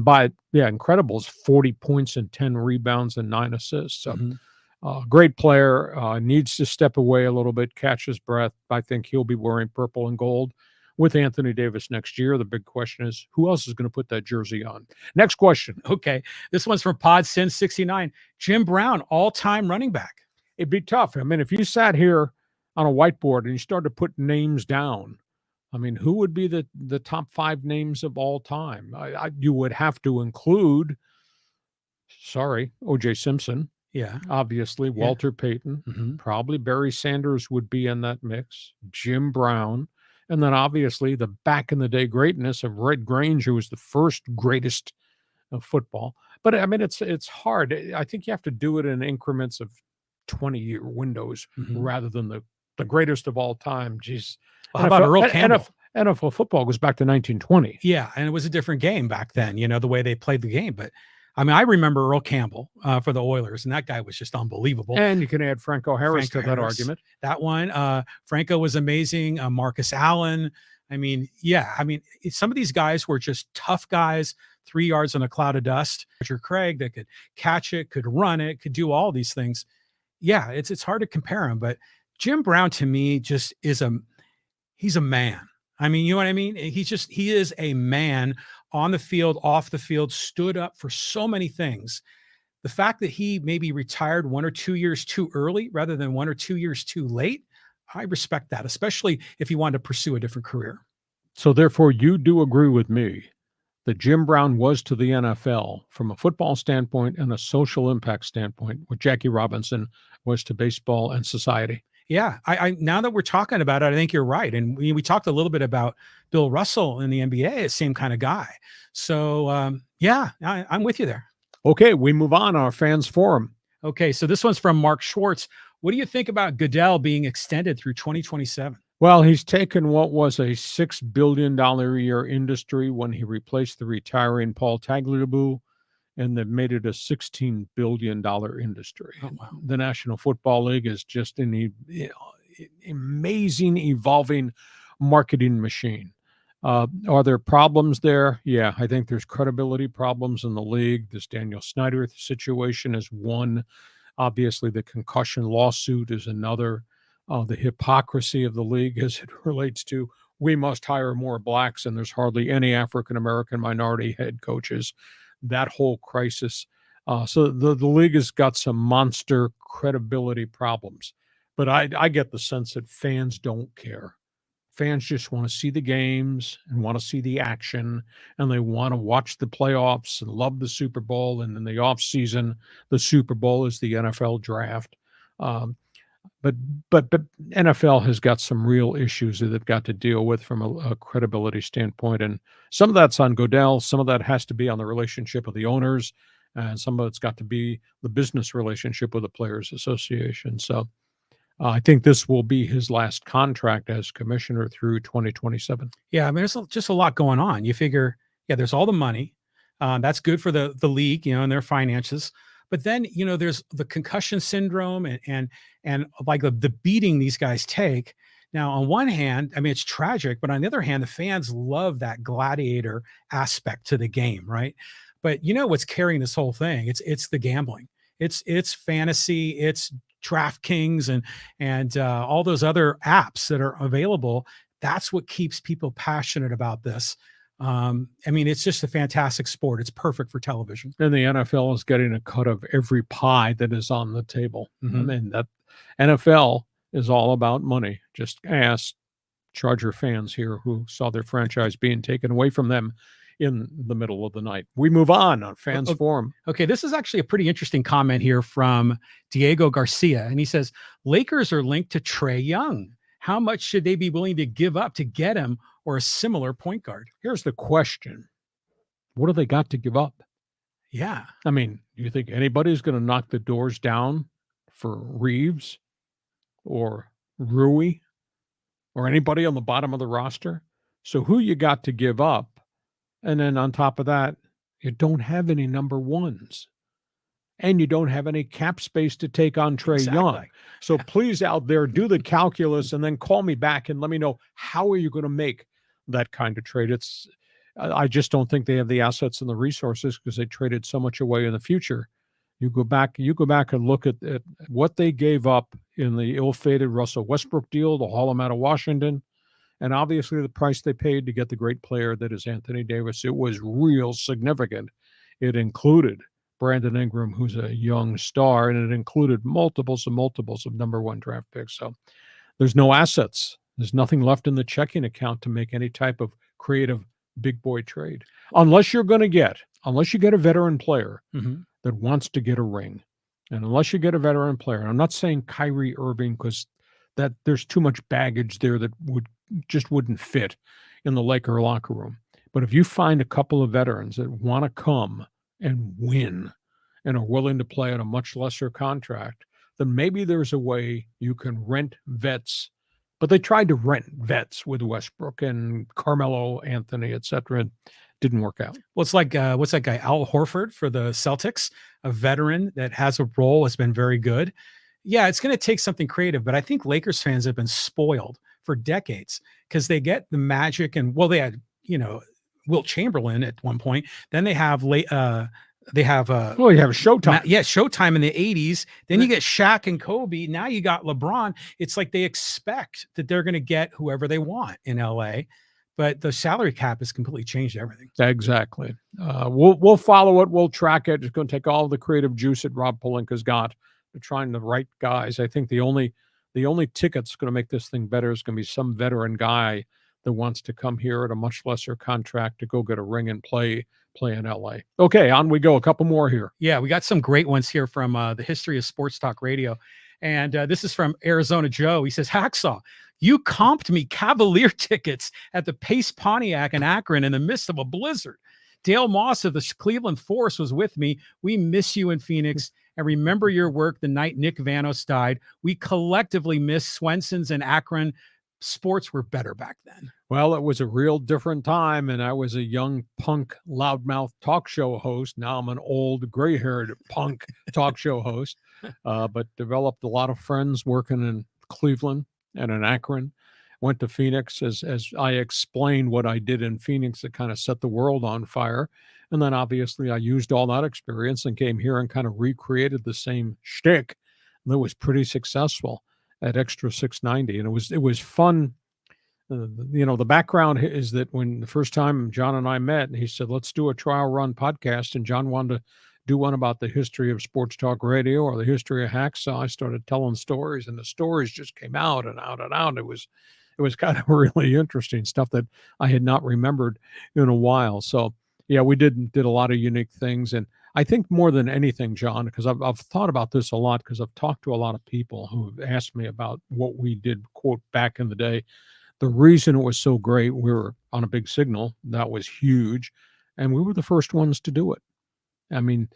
incredible is 40 points and 10 rebounds and 9 assists. So great player, needs to step away a little bit, catch his breath. I think he'll be wearing purple and gold with Anthony Davis next year. The big question is, who else is going to put that jersey on? Next question. Okay. This one's from Pod Sin 69. Jim Brown, all-time running back. It'd be tough. I mean, if you sat here on a whiteboard and you started to put names down, I mean, who would be the top 5 names of all time? You would have to include, O.J. Simpson. Yeah. Obviously, Walter Payton. Probably Barry Sanders would be in that mix. Jim Brown. And then obviously the back in the day greatness of Red Grange, who was the first greatest of football. But I mean, it's hard. I think you have to do it in increments of 20-year windows rather than the greatest of all time. Jeez. Well, how about Earl Campbell? NFL football goes back to 1920. Yeah, and it was a different game back then, the way they played the game. But I mean, I remember Earl Campbell for the Oilers, and that guy was just unbelievable. And you can add Franco Harris to that argument. That one, Franco was amazing. Marcus Allen. I mean, some of these guys were just tough guys, 3 yards in a cloud of dust. Roger Craig that could catch it, could run it, could do all these things. Yeah, it's hard to compare him, but Jim Brown to me just he's a man. I mean, you know what I mean? He is a man on the field, off the field, stood up for so many things. The fact that he maybe retired 1 or 2 years too early rather than 1 or 2 years too late, I respect that, especially if he wanted to pursue a different career. So therefore, you do agree with me that Jim Brown was to the NFL from a football standpoint and a social impact standpoint what Jackie Robinson was to baseball and society. Yeah, I now that we're talking about it, I think you're right. And we talked a little bit about Bill Russell in the NBA, same kind of guy. So, I'm with you there. Okay, we move on our fans forum. Okay, so this one's from Mark Schwartz. What do you think about Goodell being extended through 2027? Well, he's taken what was a $6 billion a year industry when he replaced the retiring Paul Tagliabue, and they've made it a $16 billion industry. Oh, wow. The National Football League is just an amazing, evolving marketing machine. Are there problems there? Yeah, I think there's credibility problems in the league. This Daniel Snyder situation is one. Obviously, the concussion lawsuit is another. The hypocrisy of the league as it relates to we must hire more blacks, and there's hardly any African-American minority head coaches. That whole crisis. So the league has got some monster credibility problems. But I get the sense that fans don't care. Fans just want to see the games and want to see the action, and they want to watch the playoffs and love the Super Bowl. And in the off season, the Super Bowl is the NFL draft. But NFL has got some real issues that they've got to deal with from a credibility standpoint, and some of that's on Goodell. Some of that has to be on the relationship of the owners, and some of it's got to be the business relationship with the Players Association. So I think this will be his last contract as commissioner through 2027. Yeah, I mean, there's just a lot going on. You figure, yeah, there's all the money. That's good for the league, and their finances. But then, there's the concussion syndrome and like the beating these guys take. Now, on one hand, I mean, it's tragic, but on the other hand, the fans love that gladiator aspect to the game, right? But what's carrying this whole thing? It's the gambling. It's fantasy. It's DraftKings and all those other apps that are available. That's what keeps people passionate about this. I mean, it's just a fantastic sport. It's perfect for television. And the NFL is getting a cut of every pie that is on the table. Mm-hmm. I mean, that NFL is all about money. Just ask Charger fans here who saw their franchise being taken away from them in the middle of the night. We move on Fans Forum. Okay, this is actually a pretty interesting comment here from Diego Garcia. And he says, Lakers are linked to Trae Young. How much should they be willing to give up to get him or a similar point guard? Here's the question. What do they got to give up? Yeah. I mean, do you think anybody's going to knock the doors down for Reeves or Rui or anybody on the bottom of the roster? So who you got to give up? And then on top of that, you don't have any number ones. And you don't have any cap space to take on Trae Young. So please out there, do the calculus and then call me back and let me know how are you going to make that kind of trade. I just don't think they have the assets and the resources because they traded so much away in the future. You go back and look at what they gave up in the ill-fated Russell Westbrook deal to haul him out of Washington. And obviously the price they paid to get the great player that is Anthony Davis, it was real significant. It included Brandon Ingram, who's a young star, and it included multiples of number one draft picks. So there's no assets. There's nothing left in the checking account to make any type of creative big boy trade. Unless you get a veteran player that wants to get a ring. And unless you get a veteran player, and I'm not saying Kyrie Irving because that there's too much baggage there that wouldn't fit in the Laker locker room. But if you find a couple of veterans that want to come and win and are willing to play on a much lesser contract, then maybe there's a way you can rent vets. But they tried to rent vets with Westbrook and Carmelo Anthony, et cetera. It didn't work out. Well, it's like, what's that guy, Al Horford for the Celtics, a veteran that has a role, has been very good. Yeah, it's going to take something creative, but I think Lakers fans have been spoiled for decades because they get the Magic and, well, they had, Wilt Chamberlain at one point. Then they have you have Showtime. Showtime in the 80s. Then you get Shaq and Kobe. Now you got LeBron. It's like they expect that they're going to get whoever they want in LA, but the salary cap has completely changed everything. Exactly. We'll follow it. We'll track it. It's going to take all the creative juice that Rob Pelinka's got to trying the right guys. I think the only ticket that's going to make this thing better is going to be some veteran guy that wants to come here at a much lesser contract to go get a ring and play in LA. Okay, on we go. A couple more here. Yeah, we got some great ones here from the History of Sports Talk Radio. And this is from Arizona Joe. He says, Hacksaw, you comped me Cavalier tickets at the Pace Pontiac in Akron in the midst of a blizzard. Dale Moss of the Cleveland Force was with me. We miss you in Phoenix and remember your work the night Nick Vanos died. We collectively miss Swenson's and Akron. Sports were better back then. Well, it was a real different time, and I was a young punk loudmouth talk show host. Now I'm an old gray-haired punk talk show host, but developed a lot of friends working in Cleveland and in Akron. went to Phoenix as I explained what I did in Phoenix that kind of set the world on fire. And then obviously I used all that experience and came here and kind of recreated the same shtick. And that was pretty successful at Extra 690. And it was fun. The background is that when the first time John and I met, he said, let's do a trial run podcast. And John wanted to do one about the history of sports talk radio or the history of Hacksaw. I started telling stories, and the stories just came out and out and out. It was kind of really interesting stuff that I had not remembered in a while. So yeah, we did a lot of unique things. And I think more than anything, John, because I've thought about this a lot, because I've talked to a lot of people who have asked me about what we did, quote, back in the day. The reason it was so great, we were on a big signal. That was huge. And we were the first ones to do it. I mean,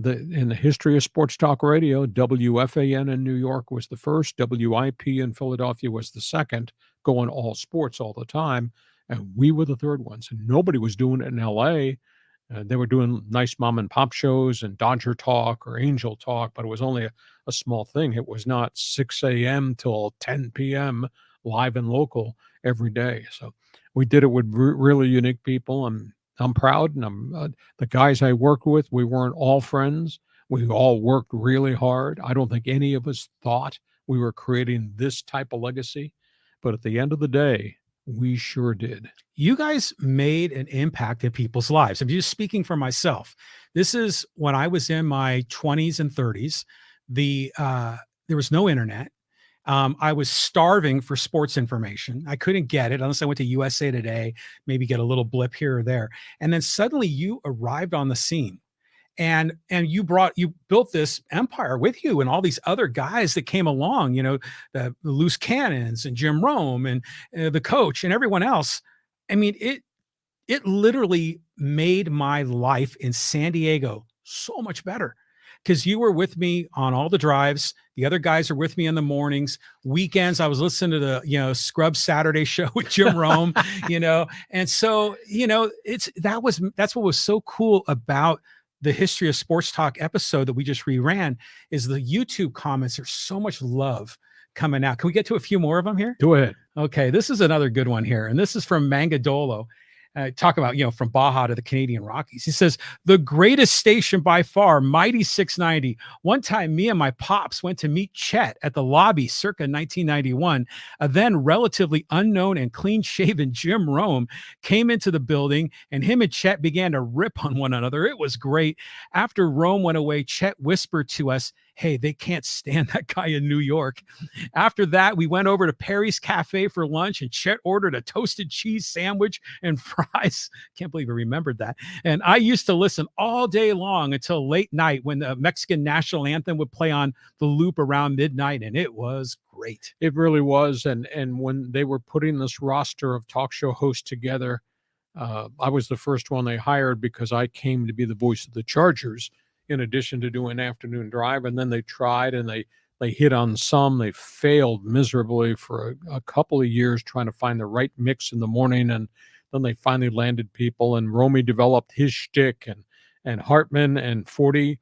in the history of sports talk radio, WFAN in New York was the first. WIP in Philadelphia was the second, going all sports all the time. And we were the third ones. And nobody was doing it in L.A. They were doing nice mom and pop shows and Dodger Talk or Angel Talk, but it was only a small thing. It was not 6 a.m. till 10 p.m. live and local every day. So we did it with really unique people. I'm proud, and the guys I worked with, we weren't all friends. We all worked really hard. I don't think any of us thought we were creating this type of legacy, but at the end of the day, we sure did. You guys made an impact in people's lives. I'm just speaking for myself. This is when I was in my 20s and 30s. There was no internet. I was starving for sports information. I couldn't get it unless I went to USA Today, maybe get a little blip here or there. And then suddenly you arrived on the scene, and you built this empire with you and all these other guys that came along, the loose cannons and Jim Rome and the coach and everyone else. I mean, it literally made my life in San Diego so much better, because you were with me on all the drives. The other guys are with me in the mornings. Weekends, I was listening to the, Scrub Saturday show with Jim Rome, And so, that's what was so cool about the history of sports talk episode that we just reran, is the YouTube comments. There's so much love coming out. Can we get to a few more of them here? Go ahead. Okay. This is another good one here. And this is from Mangadolo. Talk about, from Baja to the Canadian Rockies. He says, the greatest station by far, Mighty 690. One time, me and my pops went to meet Chet at the lobby circa 1991. A then relatively unknown and clean-shaven Jim Rome came into the building, and him and Chet began to rip on one another. It was great. After Rome went away, Chet whispered to us, hey, they can't stand that guy in New York. After that, we went over to Perry's Cafe for lunch, and Chet ordered a toasted cheese sandwich and fries. Can't believe I remembered that. And I used to listen all day long until late night when the Mexican national anthem would play on the loop around midnight, and it was great. It really was. And when they were putting this roster of talk show hosts together, I was the first one they hired, because I came to be the voice of the Chargers, in addition to doing Afternoon Drive. And then they tried, and they hit on some. They failed miserably for a couple of years trying to find the right mix in the morning. And then they finally landed people, and Romy developed his shtick, and Hartman and 40,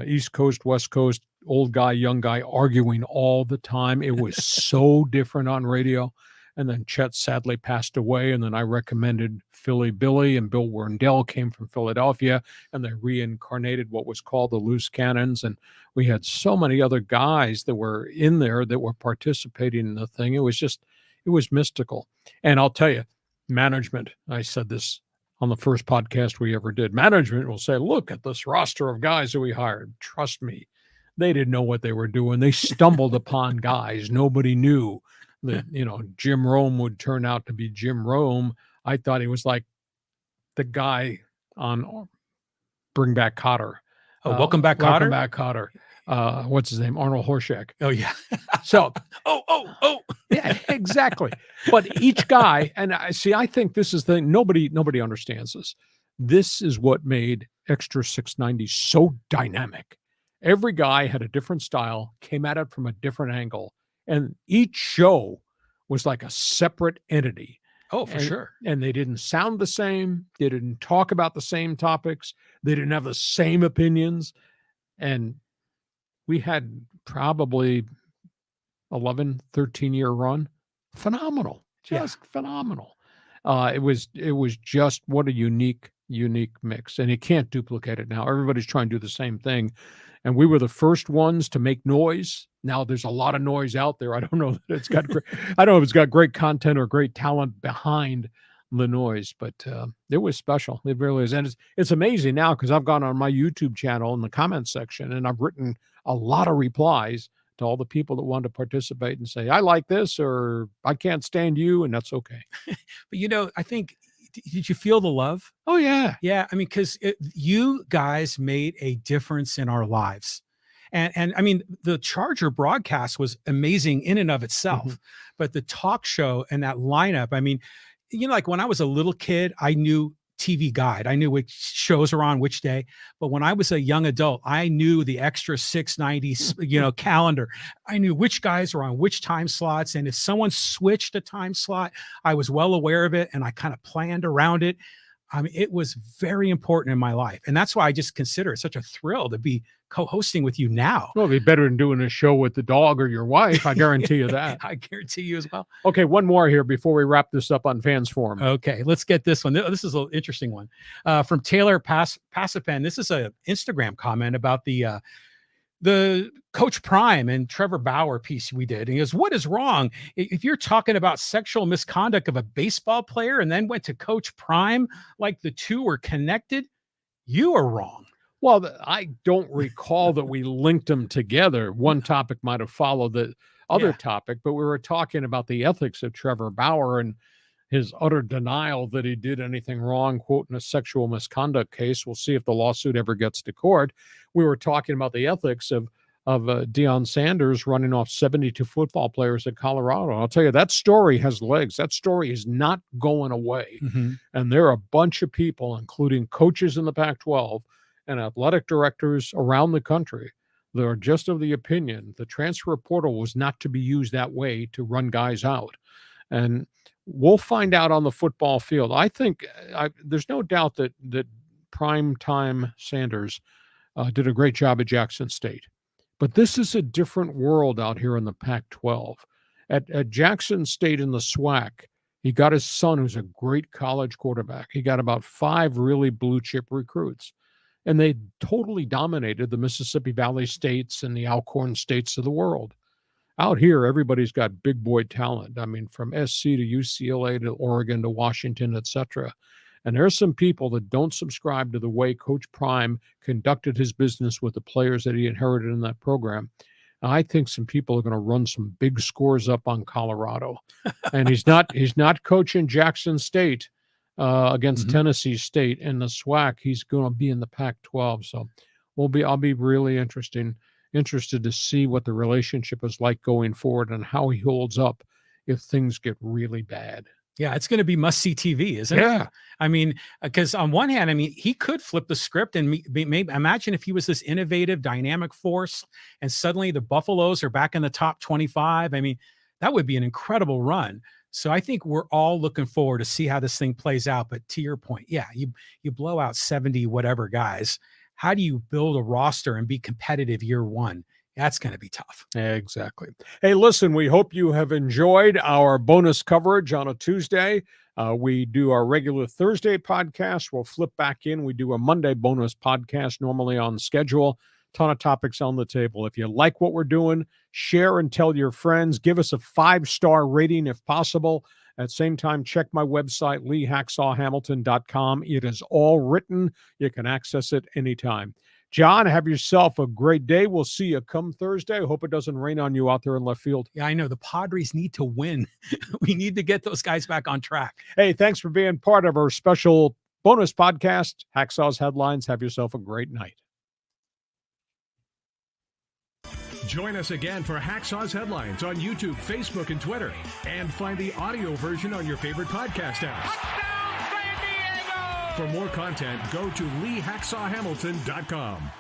East Coast, West Coast, old guy, young guy, arguing all the time. It was so different on radio. And then Chet sadly passed away. And then I recommended Philly Billy, and Bill Werndell came from Philadelphia, and they reincarnated what was called the Loose Cannons. And we had so many other guys that were in there that were participating in the thing. It was mystical. And I'll tell you, management, I said this on the first podcast we ever did, management will say, look at this roster of guys that we hired. Trust me, they didn't know what they were doing. They stumbled upon guys. Nobody knew that, Jim Rome would turn out to be Jim Rome. I thought he was like the guy on Bring Back Kotter. Oh, Welcome Back Kotter? Welcome Back Kotter. What's his name? Arnold Horshack. Oh, yeah. So, oh. Yeah, exactly. But each guy, and I think this is nobody understands this. This is what made Extra 690 so dynamic. Every guy had a different style, came at it from a different angle, and each show was like a separate entity. Oh, for sure. And they didn't sound the same. They didn't talk about the same topics. They didn't have the same opinions. And we had probably 11, 13-year run. Phenomenal. Just phenomenal. It was just what a unique mix, and you can't duplicate it now. Everybody's trying to do the same thing, and we were the first ones to make noise. Now there's a lot of noise out there. I don't know that it's got great, I don't know if it's got great content or great talent behind the noise, but it was special. It really is, and it's amazing now because I've gone on my YouTube channel in the comments section, and I've written a lot of replies to all the people that wanted to participate and say, I like this, or I can't stand you, and that's okay. But I think, did you feel the love? Oh, yeah. Yeah. I mean, because you guys made a difference in our lives. And I mean, the Charger broadcast was amazing in and of itself, but the talk show and that lineup, I mean, like when I was a little kid, I knew TV Guide. I knew which shows are on which day. But when I was a young adult, I knew the extra 690, calendar. I knew which guys were on which time slots. And if someone switched a time slot, I was well aware of it. And I kind of planned around it. I mean, it was very important in my life. And that's why I just consider it such a thrill to be co-hosting with you now. Well, it'd be better than doing a show with the dog or your wife. I guarantee you that. I guarantee you as well. Okay, one more here before we wrap this up on Fans Forum. Okay, let's get this one. This is an interesting one from Taylor Passipan. This is an Instagram comment about the Coach Prime and Trevor Bauer piece we did. And he goes, what is wrong? If you're talking about sexual misconduct of a baseball player and then went to Coach Prime like the two were connected, you are wrong. Well, I don't recall that we linked them together. One topic might have followed the other topic, but we were talking about the ethics of Trevor Bauer and his utter denial that he did anything wrong, quote, in a sexual misconduct case. We'll see if the lawsuit ever gets to court. We were talking about the ethics of Deion Sanders running off 72 football players at Colorado. I'll tell you, that story has legs. That story is not going away. And there are a bunch of people, including coaches in the Pac-12 and athletic directors around the country, that are just of the opinion the transfer portal was not to be used that way to run guys out. And we'll find out on the football field. I think there's no doubt that primetime Sanders did a great job at Jackson State. But this is a different world out here in the Pac-12. At Jackson State in the SWAC, he got his son, who's a great college quarterback. He got about 5 really blue-chip recruits. And they totally dominated the Mississippi Valley states and the Alcorn states of the world. Out here, everybody's got big boy talent. I mean, from SC to UCLA to Oregon to Washington, etc. And there's some people that don't subscribe to the way Coach Prime conducted his business with the players that he inherited in that program. And I think some people are going to run some big scores up on Colorado. And he's not coaching Jackson State against Tennessee State in the SWAC. He's going to be in the Pac-12. So I'll be really interested to see what the relationship is like going forward and how he holds up if things get really bad. Yeah, it's going to be must-see TV, isn't it? Yeah. I mean, because on one hand, I mean, he could flip the script and maybe imagine if he was this innovative, dynamic force and suddenly the Buffaloes are back in the top 25. I mean, that would be an incredible run. So I think we're all looking forward to see how this thing plays out. But to your point, yeah, you blow out 70 whatever guys. How do you build a roster and be competitive year one? That's going to be tough. Exactly. Hey, listen, we hope you have enjoyed our bonus coverage on a Tuesday. We do our regular Thursday podcast. We'll flip back in. We do a Monday bonus podcast normally on schedule. Ton of topics on the table. If you like what we're doing, share and tell your friends. Give us a 5-star rating if possible. At the same time, check my website, leehacksawhamilton.com. It is all written. You can access it anytime. John, have yourself a great day. We'll see you come Thursday. Hope it doesn't rain on you out there in left field. Yeah, I know. The Padres need to win. We need to get those guys back on track. Hey, thanks for being part of our special bonus podcast, Hacksaw's Headlines. Have yourself a great night. Join us again for Hacksaw's Headlines on YouTube, Facebook, and Twitter. And find the audio version on your favorite podcast apps. For more content, go to leehacksawhamilton.com.